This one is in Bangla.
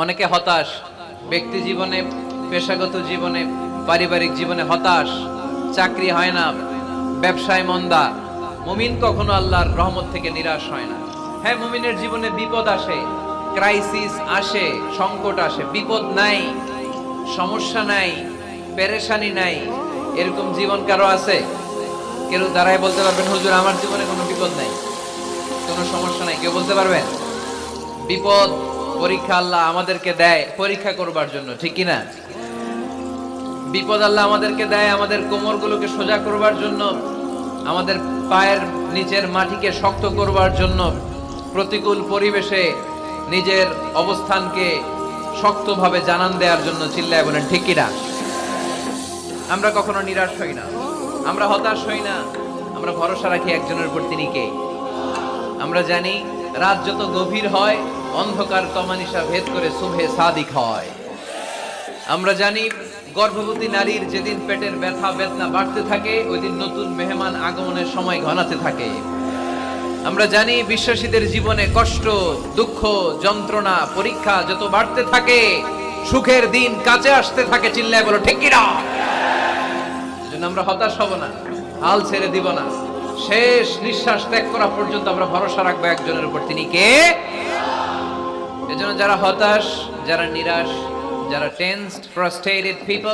অনেকে হতাশ, ব্যক্তি জীবনে, পেশাগত জীবনে, পারিবারিক জীবনে হতাশ, চাকরি হয় না, ব্যবসায় মন্দা। মুমিন কখনো আল্লাহর রহমত থেকে নিরাশ হয় না। হ্যাঁ, মুমিনের জীবনে বিপদ আসে, ক্রাইসিস আসে, সংকট আসে। বিপদ নাই, সমস্যা নাই, পেরেশানি নাই, এরকম জীবন কারো আছে? কেউ দাঁড়ায় বলতে পারবেন হুজুর আমার জীবনে কোনো বিপদ নাই, কোনো সমস্যা নাই? কেউ বলতে পারবেন? বিপদ, পরীক্ষা আল্লাহ আমাদেরকে দেয় পরীক্ষা করবার জন্য, ঠিক কি না? বিপদ আল্লাহ আমাদেরকে দেয় আমাদের কোমরগুলোকে সোজা করবার জন্য, আমাদের পায়ের নিচের মাটিকে শক্ত করবার জন্য, প্রতিকূল পরিবেশে নিজের অবস্থানকে শক্তভাবে জানান দেওয়ার জন্য। চিল্লায় বলেন ঠিক কি না? আমরা কখনো নিরাশ হই না, আমরা হতাশ হই না, আমরা ভরসা রাখি একজনের উপর, তিনি কে? আমরা জানি রাত যত গভীর হয় অন্ধকার তমানিসা ভেদ করে সুবহে সাদিক হয়। আমরা জানি গর্ভবতী নারীর যেদিন পেটের ব্যথা বেদনা বাড়তে থাকে ওই দিন নতুন মেহমান আগমনের সময় ঘনাতে থাকে। আমরা জানি বিশ্বাসীদের জীবনে কষ্ট, দুঃখ, যন্ত্রণা, পরীক্ষা যত বাড়তে থাকে সুখের দিন কাছে আসতে থাকে। চিল্লায় বলো ঠিক কি না? এজন্য আমরা হতাশ হব না, হাল ছেড়ে দিব না, শেষ নিঃশ্বাস ত্যাগ করা পর্যন্ত আমরা ভরসা রাখবো একজনের উপর, তিনি কে? এজন্য যারা হতাশ, যারা নিরাশ, যারা টেন্সড, ফ্রাস্ট্রেটেড পিপল,